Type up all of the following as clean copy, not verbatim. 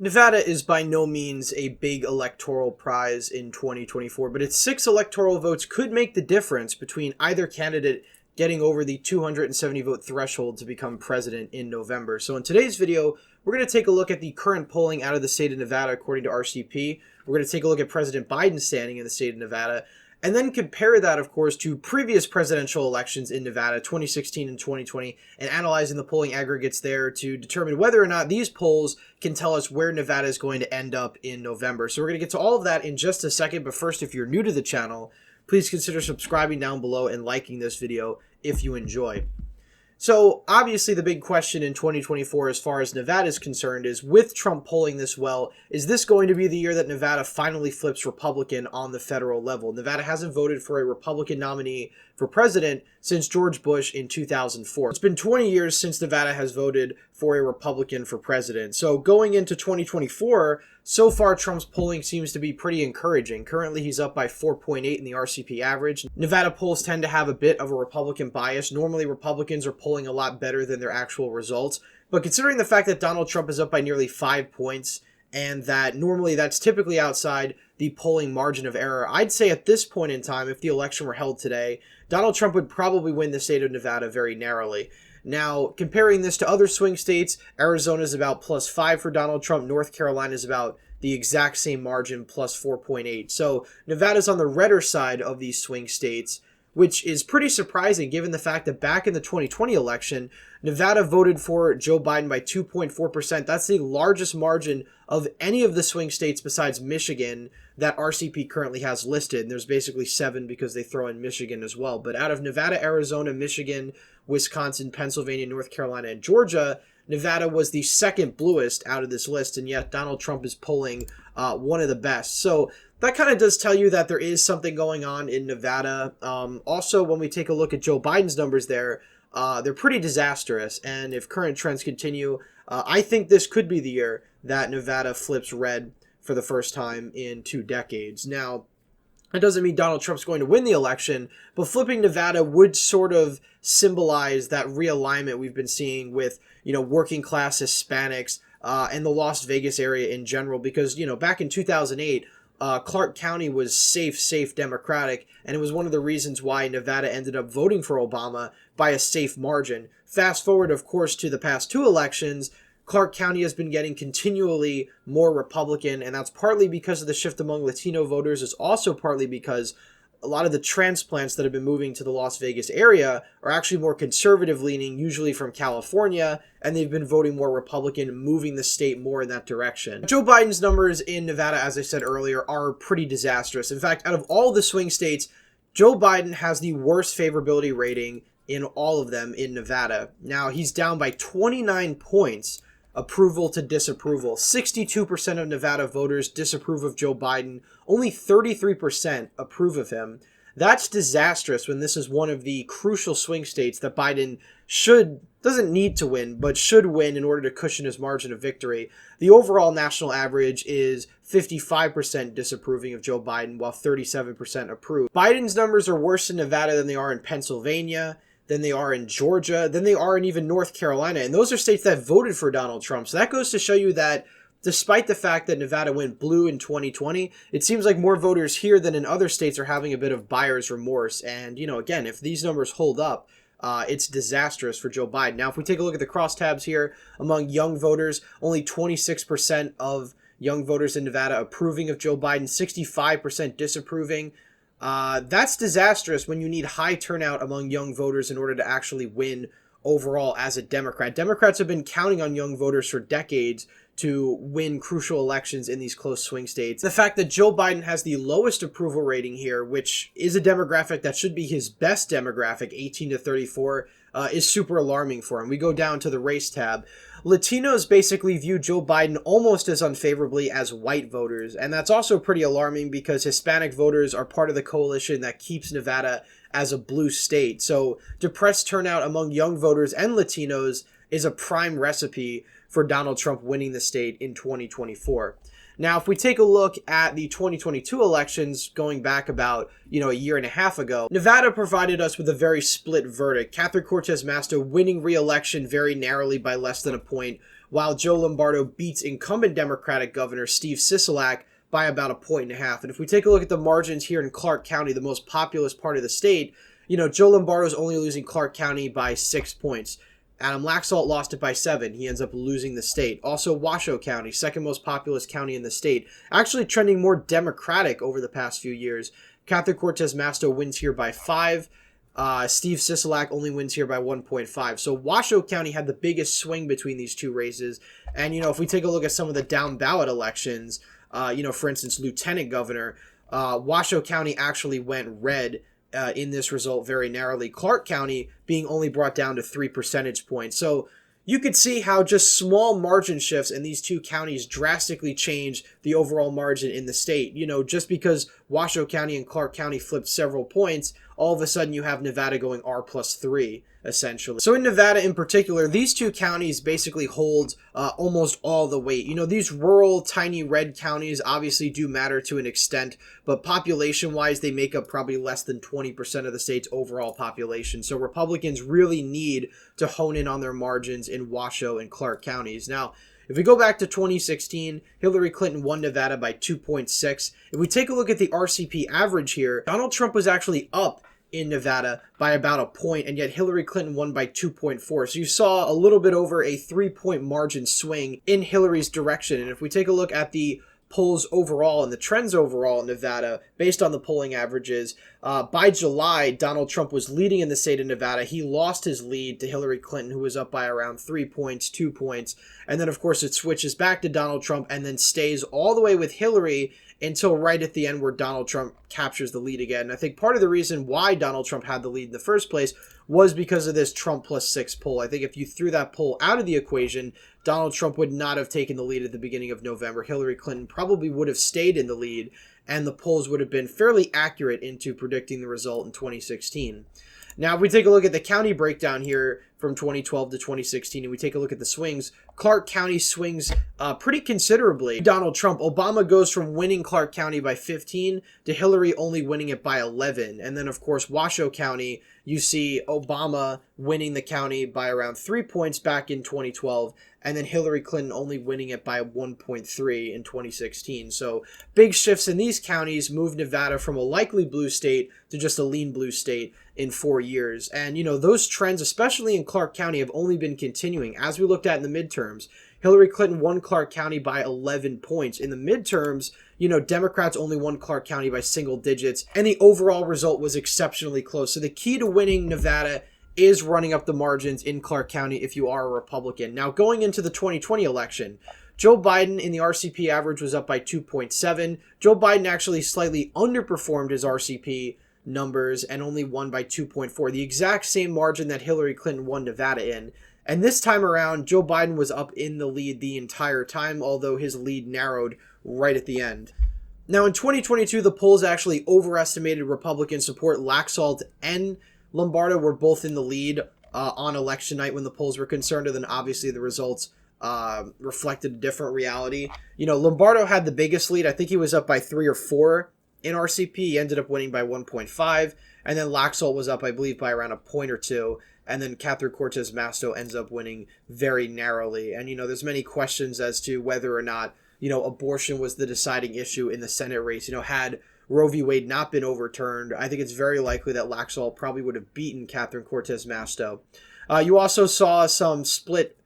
Nevada is by no means a big electoral prize in 2024, but its 6 electoral votes could make the difference between either candidate getting over the 270 vote threshold to become president in November. So in today's video, we're going to take a look at the current polling out of the state of Nevada according to RCP. We're going to take a look at President Biden's standing in the state of Nevada, and then compare that, of course, to previous presidential elections in Nevada, 2016 and 2020, and analyzing the polling aggregates there to determine whether or not these polls can tell us where Nevada is going to end up in November. So we're going to get to all of that in just a second, but first, if you're new to the channel, please consider subscribing down below and liking this video if you enjoy. So obviously the big question in 2024 as far as Nevada is concerned is, with Trump polling this well, is this going to be the year that Nevada finally flips Republican on the federal level? Nevada hasn't voted for a Republican nominee for president since George Bush in 2004. It's been 20 years since Nevada has voted for a Republican for president. So going into 2024, so far Trump's polling seems to be pretty encouraging. Currently he's up by 4.8 in the RCP average. Nevada polls tend to have a bit of a Republican bias. Normally Republicans are polling a lot better than their actual results. But considering the fact that Donald Trump is up by nearly 5 points, and that normally that's typically outside the polling margin of error, I'd say at this point in time, if the election were held today, Donald Trump would probably win the state of Nevada very narrowly. Now, comparing this to other swing states, Arizona is about +5 for Donald Trump. North Carolina is about the exact same margin, +4.8. So Nevada's on the redder side of these swing states, which is pretty surprising given the fact that back in the 2020 election, Nevada voted for Joe Biden by 2.4%. That's the largest margin of any of the swing states besides Michigan that RCP currently has listed. And there's basically 7 because they throw in Michigan as well. But out of Nevada, Arizona, Michigan, Wisconsin, Pennsylvania, North Carolina, and Georgia, Nevada was the second bluest out of this list, and yet Donald Trump is polling one of the best. So that kind of does tell you that there is something going on in Nevada. Also, when we take a look at Joe Biden's numbers there, they're pretty disastrous, and if current trends continue, I think this could be the year that Nevada flips red for the first time in 2 decades. Now, that doesn't mean Donald Trump's going to win the election, but flipping Nevada would sort of symbolize that realignment we've been seeing with, working class Hispanics and the Las Vegas area in general, because, back in 2008, Clark County was safe Democratic, and it was one of the reasons why Nevada ended up voting for Obama by a safe margin. Fast forward, of course, to the past 2 elections, Clark County has been getting continually more Republican, and that's partly because of the shift among Latino voters. It's also partly because a lot of the transplants that have been moving to the Las Vegas area are actually more conservative leaning, usually from California, and they've been voting more Republican, moving the state more in that direction. Joe Biden's numbers in Nevada, as I said earlier, are pretty disastrous. In fact, out of all the swing states, Joe Biden has the worst favorability rating in all of them in Nevada. Now, he's down by 29 points, approval to disapproval. 62% of Nevada voters disapprove of Joe Biden. Only 33% approve of him. That's disastrous when this is one of the crucial swing states that Biden doesn't need to win, but should win in order to cushion his margin of victory. The overall national average is 55% disapproving of Joe Biden, while 37% approve. Biden's numbers are worse in Nevada than they are in Pennsylvania, than they are in Georgia, than they are in even North Carolina. And those are states that voted for Donald Trump. So that goes to show you that despite the fact that Nevada went blue in 2020, it seems like more voters here than in other states are having a bit of buyer's remorse. And, again, if these numbers hold up, it's disastrous for Joe Biden. Now, if we take a look at the crosstabs here, among young voters, only 26% of young voters in Nevada approving of Joe Biden, 65% disapproving. That's disastrous when you need high turnout among young voters in order to actually win overall as a Democrat. Democrats have been counting on young voters for decades to win crucial elections in these close swing states. The fact that Joe Biden has the lowest approval rating here, which is a demographic that should be his best demographic, 18 to 34, is super alarming for him. We go down to the race tab. Latinos basically view Joe Biden almost as unfavorably as white voters, and that's also pretty alarming because Hispanic voters are part of the coalition that keeps Nevada as a blue state. So depressed turnout among young voters and Latinos is a prime recipe for Donald Trump winning the state in 2024. Now, if we take a look at the 2022 elections going back about, a year and a half ago, Nevada provided us with a very split verdict. Catherine Cortez Masto winning re-election very narrowly by less than a point, while Joe Lombardo beats incumbent Democratic Governor Steve Sisolak by about 1.5 points. And if we take a look at the margins here in Clark County, the most populous part of the state, Joe Lombardo's only losing Clark County by 6 points. Adam Laxalt lost it by 7. He ends up losing the state. Also, Washoe County, second most populous county in the state, actually trending more Democratic over the past few years. Catherine Cortez Masto wins here by 5. Steve Sisolak only wins here by 1.5. So Washoe County had the biggest swing between these two races. And, if we take a look at some of the down ballot elections, for instance, Lieutenant Governor, Washoe County actually went red in this result very narrowly. Clark County being only brought down to 3 percentage points. So you could see how just small margin shifts in these two counties drastically change the overall margin in the state. Just because Washoe County and Clark County flipped several points, all of a sudden you have Nevada going R+3, essentially. So in Nevada in particular, these two counties basically hold almost all the weight. These rural, tiny red counties obviously do matter to an extent, but population-wise, they make up probably less than 20% of the state's overall population. So Republicans really need to hone in on their margins in Washoe and Clark counties. Now, if we go back to 2016, Hillary Clinton won Nevada by 2.6. If we take a look at the RCP average here, Donald Trump was actually up in Nevada by about 1 point, and yet Hillary Clinton won by 2.4. So you saw a little bit over a 3-point margin swing in Hillary's direction. And if we take a look at the polls overall and the trends overall in Nevada based on the polling averages, by July, Donald Trump was leading in the state of Nevada. He lost his lead to Hillary Clinton, who was up by around 3 points, 2 points. And then, of course, it switches back to Donald Trump and then stays all the way with Hillary until right at the end where Donald Trump captures the lead again. And I think part of the reason why Donald Trump had the lead in the first place was because of this Trump +6 poll. I think if you threw that poll out of the equation, Donald Trump would not have taken the lead at the beginning of November. Hillary Clinton probably would have stayed in the lead, and the polls would have been fairly accurate into predicting the result in 2016. Now, if we take a look at the county breakdown here from 2012 to 2016, and we take a look at the swings, Clark County swings pretty considerably. Donald Trump, Obama goes from winning Clark County by 15 to Hillary only winning it by 11. And then, of course, Washoe County, you see Obama winning the county by around 3 points back in 2012, and then Hillary Clinton only winning it by 1.3 in 2016. So big shifts in these counties moved Nevada from a likely blue state to just a lean blue state in 4 years. And, those trends, especially in Clark County, have only been continuing. As we looked at in the midterms, Hillary Clinton won Clark County by 11 points. In the midterms, Democrats only won Clark County by single digits, and the overall result was exceptionally close. So the key to winning Nevada is running up the margins in Clark County if you are a Republican. Now, going into the 2020 election, Joe Biden in the RCP average was up by 2.7. Joe Biden actually slightly underperformed his RCP numbers and only won by 2.4, the exact same margin that Hillary Clinton won Nevada in. And this time around, Joe Biden was up in the lead the entire time, although his lead narrowed right at the end. Now, in 2022, the polls actually overestimated Republican support. Laxalt and Lombardo were both in the lead on election night when the polls were concerned, and then obviously the results reflected a different reality. Lombardo had the biggest lead. I think he was up by 3 or 4 in RCP. He ended up winning by 1.5, and then Laxalt was up, I believe, by around 1 point or 2. And then Catherine Cortez Masto ends up winning very narrowly. And, there's many questions as to whether or not, abortion was the deciding issue in the Senate race. Had Roe v. Wade not been overturned, I think it's very likely that Laxalt probably would have beaten Catherine Cortez Masto. You also saw some split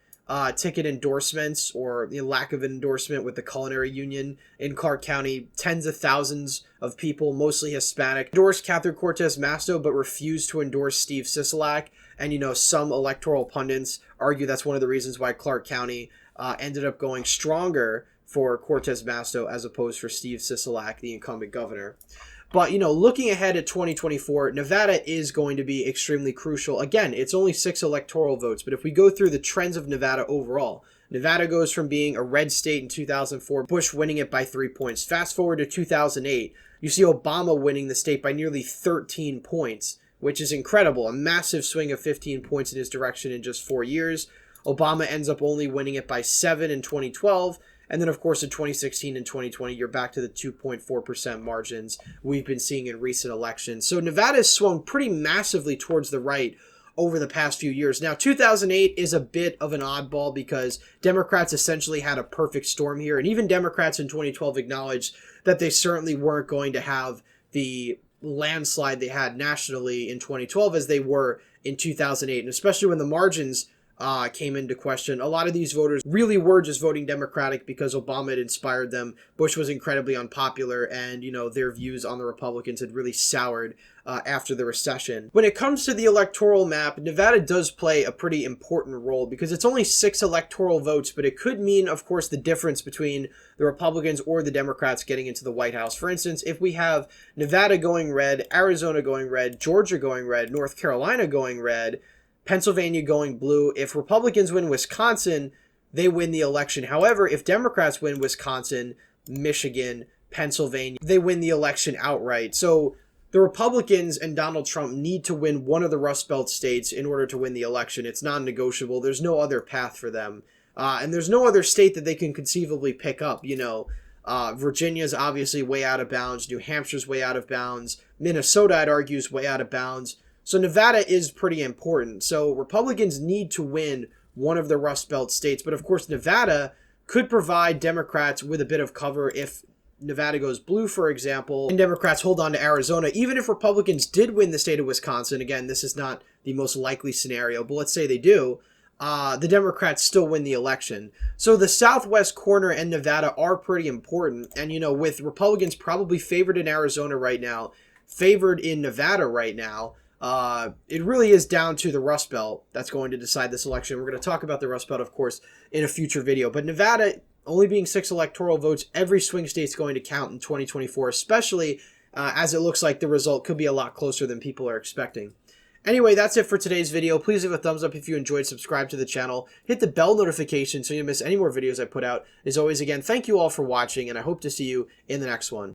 ticket endorsements or lack of endorsement with the culinary union in Clark County. Tens of thousands of people, mostly Hispanic, endorsed Catherine Cortez Masto but refused to endorse Steve Sisolak. And, some electoral pundits argue that's one of the reasons why Clark County ended up going stronger for Cortez Masto as opposed for Steve Sisolak, the incumbent governor. But, looking ahead at 2024, Nevada is going to be extremely crucial. Again, it's only 6 electoral votes, but if we go through the trends of Nevada overall, Nevada goes from being a red state in 2004, Bush winning it by 3 points. Fast forward to 2008, you see Obama winning the state by nearly 13 points, which is incredible. A massive swing of 15 points in his direction in just 4 years. Obama ends up only winning it by 7 in 2012. And then, of course, in 2016 and 2020, you're back to the 2.4% margins we've been seeing in recent elections. So Nevada has swung pretty massively towards the right over the past few years. Now, 2008 is a bit of an oddball because Democrats essentially had a perfect storm here, and even Democrats in 2012 acknowledged that they certainly weren't going to have the landslide they had nationally in 2012 as they were in 2008, and especially when the margins came into question. A lot of these voters really were just voting Democratic because Obama had inspired them. Bush was incredibly unpopular, and, their views on the Republicans had really soured after the recession. When it comes to the electoral map, Nevada does play a pretty important role because it's only 6 electoral votes, but it could mean, of course, the difference between the Republicans or the Democrats getting into the White House. For instance, if we have Nevada going red, Arizona going red, Georgia going red, North Carolina going red, Pennsylvania going blue. If Republicans win Wisconsin, they win the election. However, if Democrats win Wisconsin, Michigan, Pennsylvania, they win the election outright. So the Republicans and Donald Trump need to win one of the Rust Belt states in order to win the election. It's non-negotiable. There's no other path for them. And there's no other state that they can conceivably pick up. Virginia's obviously way out of bounds. New Hampshire's way out of bounds. Minnesota, I'd argue, is way out of bounds. So Nevada is pretty important. So Republicans need to win one of the Rust Belt states. But of course, Nevada could provide Democrats with a bit of cover if Nevada goes blue, for example, and Democrats hold on to Arizona. Even if Republicans did win the state of Wisconsin, again, this is not the most likely scenario, but let's say they do, the Democrats still win the election. So the southwest corner and Nevada are pretty important. And, with Republicans probably favored in Arizona right now, favored in Nevada right now, it really is down to the Rust Belt that's going to decide this election. We're going to talk about the Rust Belt, of course, in a future video. But Nevada, only being 6 electoral votes, every swing state's going to count in 2024, especially as it looks like the result could be a lot closer than people are expecting. Anyway, that's it for today's video. Please leave a thumbs up if you enjoyed, subscribe to the channel, hit the bell notification so you don't miss any more videos I put out. As always, again, thank you all for watching, and I hope to see you in the next one.